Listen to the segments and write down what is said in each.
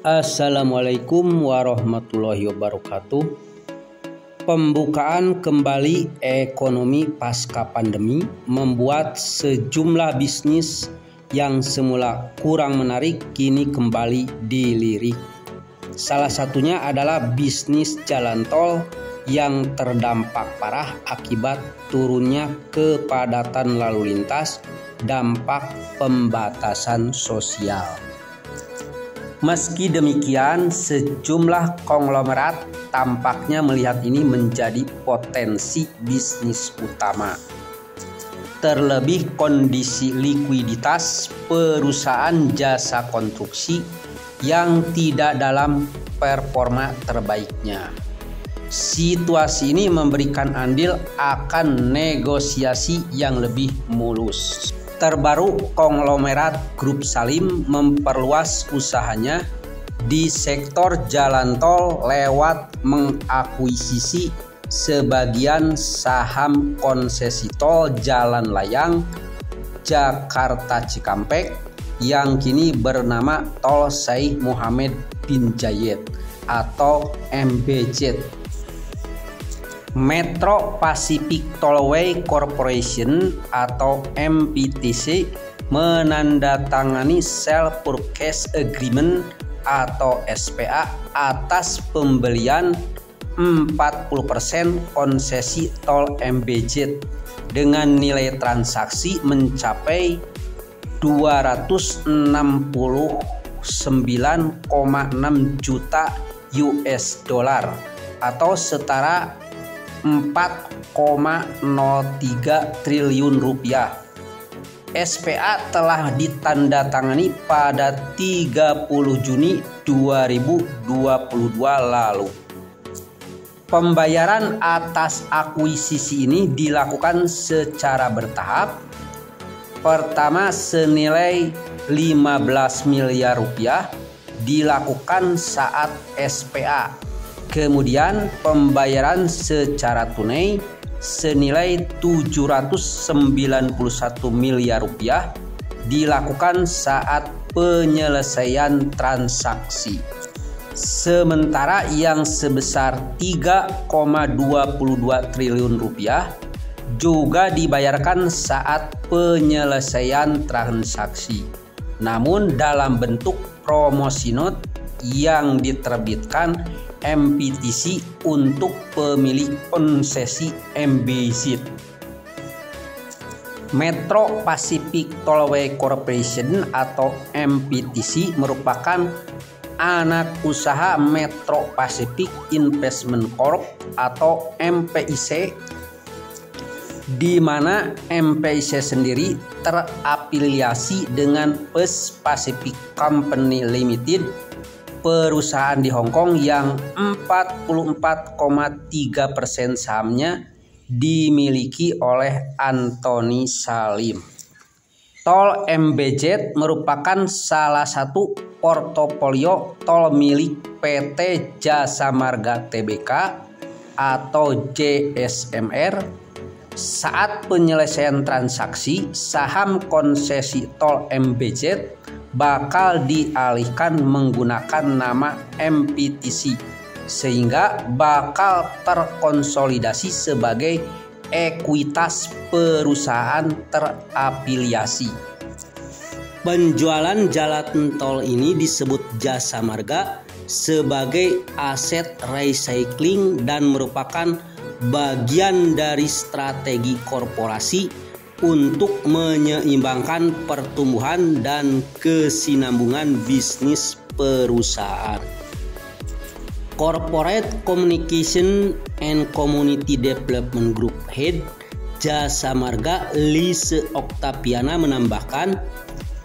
Assalamualaikum warahmatullahi wabarakatuh. Pembukaan kembali ekonomi pasca pandemi membuat sejumlah bisnis yang semula kurang menarik kini kembali dilirik. Salah satunya adalah bisnis jalan tol yang terdampak parah akibat turunnya kepadatan lalu lintas dampak pembatasan sosial. Meski demikian, sejumlah konglomerat tampaknya melihat ini menjadi potensi bisnis utama. Terlebih kondisi likuiditas perusahaan jasa konstruksi yang tidak dalam performa terbaiknya. Situasi ini memberikan andil akan negosiasi yang lebih mulus. Terbaru, konglomerat Grup Salim memperluas usahanya di sektor jalan tol lewat mengakuisisi sebagian saham konsesi tol Jalan Layang Jakarta Cikampek yang kini bernama Tol Syekh Muhammad bin Zayed atau MBZ. Metro Pacific Tollway Corporation atau MPTC menandatangani Sale Purchase Agreement atau SPA atas pembelian 40% konsesi tol MBZ dengan nilai transaksi mencapai 269,6 juta US dollar atau setara 4,03 triliun rupiah. SPA telah ditandatangani pada 30 Juni 2022 lalu. Pembayaran atas akuisisi ini dilakukan secara bertahap. Pertama senilai 15 miliar rupiah dilakukan saat SPA. Kemudian pembayaran secara tunai senilai 791 miliar rupiah dilakukan saat penyelesaian transaksi. Sementara yang sebesar 3,22 triliun rupiah juga dibayarkan saat penyelesaian transaksi, namun dalam bentuk promosi note yang diterbitkan MPTC untuk pemilik konsesi MBZ. Metro Pacific Tollway Corporation atau MPTC merupakan anak usaha Metro Pacific Investment Corp atau MPIC, di mana MPIC sendiri terafiliasi dengan First Pacific Company Limited, perusahaan di Hong Kong yang 44,3% sahamnya dimiliki oleh Antoni Salim. Tol MBZ merupakan salah satu portofolio tol milik PT Jasa Marga Tbk atau JSMR. Saat penyelesaian transaksi, saham konsesi tol MBZ bakal dialihkan menggunakan nama MPTC sehingga bakal terkonsolidasi sebagai ekuitas perusahaan terafiliasi. Penjualan jalan tol ini disebut Jasa Marga sebagai aset recycling dan merupakan bagian dari strategi korporasi untuk menyeimbangkan pertumbuhan dan kesinambungan bisnis perusahaan. Corporate Communication and Community Development Group Head Jasa Marga Lise Oktaviana menambahkan,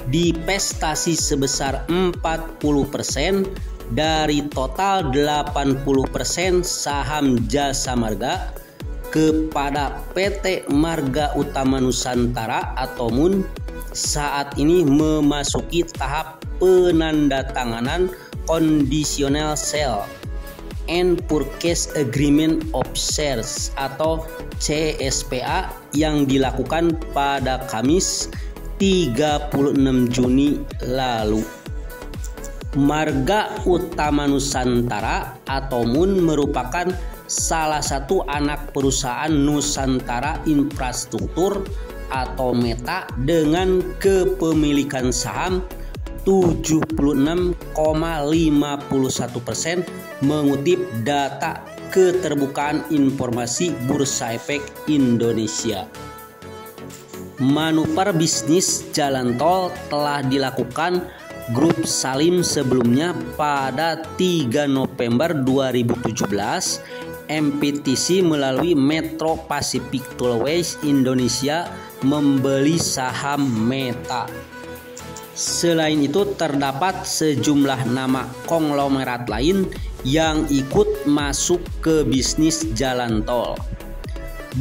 divestasi sebesar 40% dari total 80% saham Jasa Marga kepada PT Marga Utama Nusantara atau MUN saat ini memasuki tahap penandatanganan Conditional Sale and Purchase Agreement of Shares atau CSPA yang dilakukan pada Kamis 36 Juni lalu. Marga Utama Nusantara atau MUN merupakan salah satu anak perusahaan Nusantara Infrastruktur atau META dengan kepemilikan saham 76,51% mengutip data Keterbukaan Informasi Bursa Efek Indonesia. Manuver bisnis jalan tol telah dilakukan Grup Salim sebelumnya pada 3 November 2017. MPTC melalui Metro Pacific Tollways Indonesia membeli saham META. Selain itu terdapat sejumlah nama konglomerat lain yang ikut masuk ke bisnis jalan tol.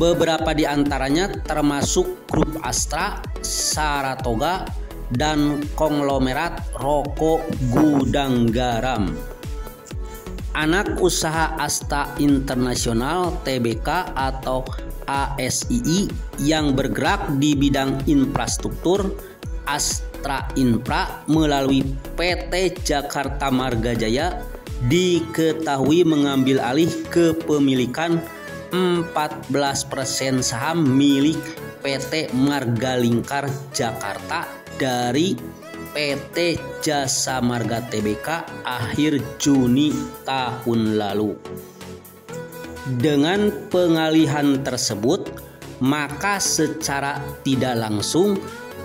Beberapa di antaranya termasuk Grup Astra, Saratoga, dan konglomerat Roko Gudang Garam. Anak usaha Asta Internasional Tbk atau ASII yang bergerak di bidang infrastruktur, Astra Infra melalui PT Jakarta Marga Jaya diketahui mengambil alih kepemilikan 14% saham milik PT Marga Lingkar Jakarta dari PT Jasa Marga Tbk akhir Juni tahun lalu. Dengan pengalihan tersebut, maka secara tidak langsung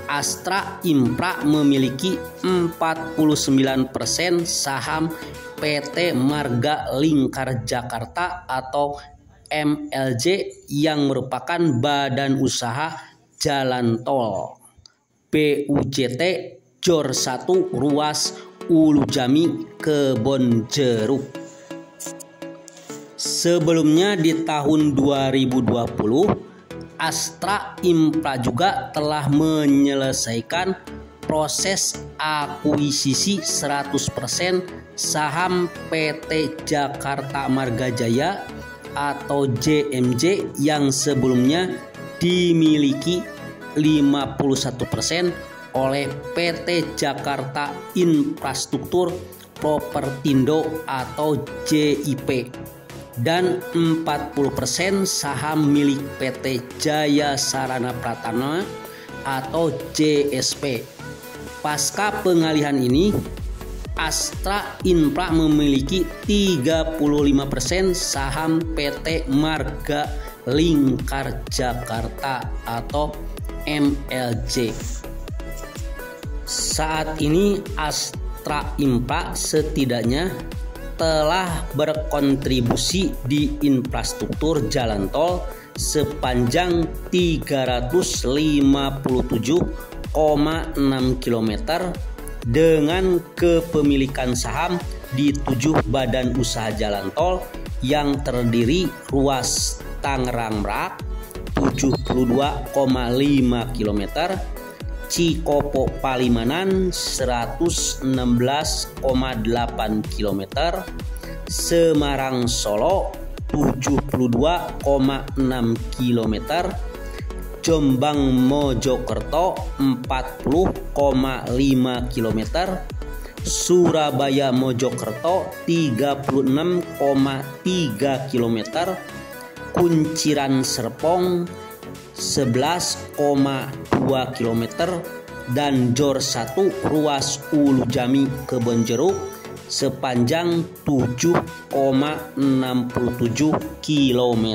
Astra Infra memiliki 49% saham PT Marga Lingkar Jakarta atau MLJ yang merupakan badan usaha jalan tol BUJT Jor 1 ruas Ulu Jami Kebonjeruk. Sebelumnya di tahun 2020 Astra Infra juga telah menyelesaikan proses akuisisi 100% saham PT Jakarta Marga Jaya atau JMJ yang sebelumnya dimiliki 51% oleh PT Jakarta Infrastruktur Propertindo atau JIP dan 40% saham milik PT Jaya Sarana Pratama atau JSP. Pasca pengalihan ini, Astra Infra memiliki 35% saham PT Marga Lingkar Jakarta atau MLJ. Saat ini Astra Infra setidaknya telah berkontribusi di infrastruktur jalan tol sepanjang 357,6 km dengan kepemilikan saham di 7 badan usaha jalan tol yang terdiri ruas Tangerang Merak 72,5 km, Cikopo Palimanan 116,8 km, Semarang Solo 72,6 km, Jombang Mojokerto 40,5 km, Surabaya Mojokerto 36,3 km, Kunciran Serpong 11,2 km, dan Jor 1 ruas Ulu Jami Kebonjeruk sepanjang 7,67 km.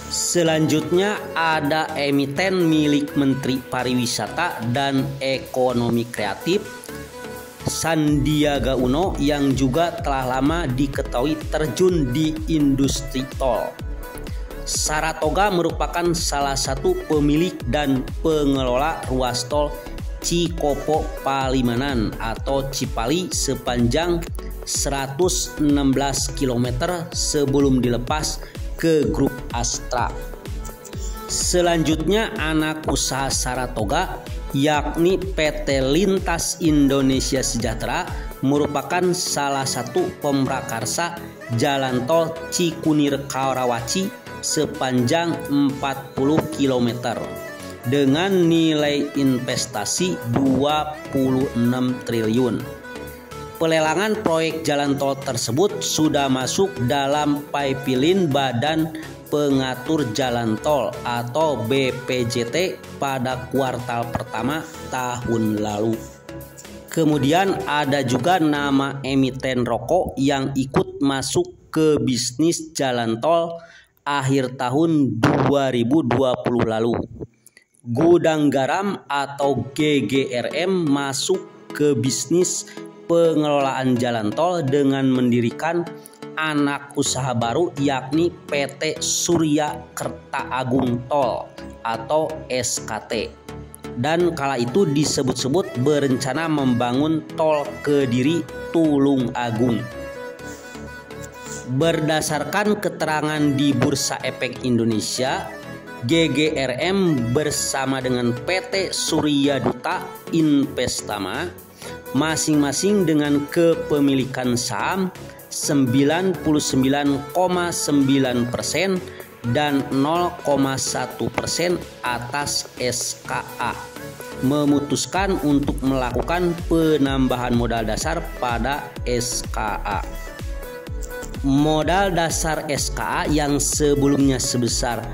Selanjutnya ada emiten milik Menteri Pariwisata dan Ekonomi Kreatif Sandiaga Uno yang juga telah lama diketahui terjun di industri tol. Saratoga merupakan salah satu pemilik dan pengelola ruas tol Cikopo Palimanan atau Cipali sepanjang 116 km sebelum dilepas ke grup Astra. Selanjutnya anak usaha Saratoga yakni PT Lintas Indonesia Sejahtera merupakan salah satu pemrakarsa jalan tol Cikunir Karawaci sepanjang 40 km dengan nilai investasi 26 triliun Pelelangan proyek jalan tol tersebut sudah masuk dalam pipeline Badan Pengatur Jalan Tol atau BPJT pada kuartal pertama tahun lalu. Kemudian ada juga nama emiten rokok yang ikut masuk ke bisnis jalan tol akhir tahun 2020 lalu. Gudang Garam atau GGRM masuk ke bisnis pengelolaan jalan tol dengan mendirikan anak usaha baru yakni PT Surya Kerta Agung Tol atau SKT. Dan kala itu disebut-sebut berencana membangun tol Kediri Tulung Agung. Berdasarkan keterangan di Bursa Efek Indonesia, GGRM bersama dengan PT Surya Duta Investama masing-masing dengan kepemilikan saham 99,9% dan 0,1% atas SKA memutuskan untuk melakukan penambahan modal dasar pada SKA. Modal dasar SKA yang sebelumnya sebesar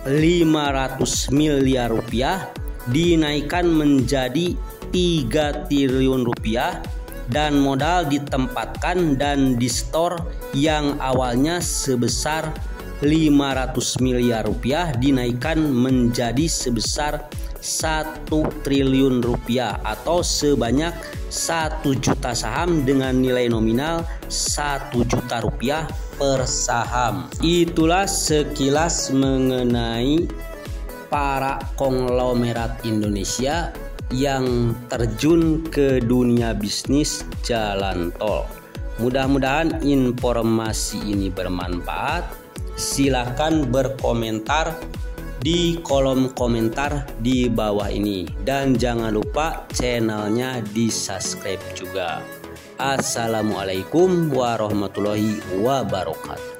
500 miliar rupiah dinaikkan menjadi 3 triliun rupiah dan modal ditempatkan dan di-store yang awalnya sebesar 500 miliar rupiah dinaikkan menjadi sebesar 1 triliun rupiah atau sebanyak 1 juta saham dengan nilai nominal 1 juta rupiah per saham. Itulah sekilas mengenai para konglomerat Indonesia yang terjun ke dunia bisnis jalan tol. Mudah-mudahan informasi ini bermanfaat. Silakan berkomentar di kolom komentar di bawah ini dan jangan lupa channelnya di subscribe juga. Assalamualaikum warahmatullahi wabarakatuh.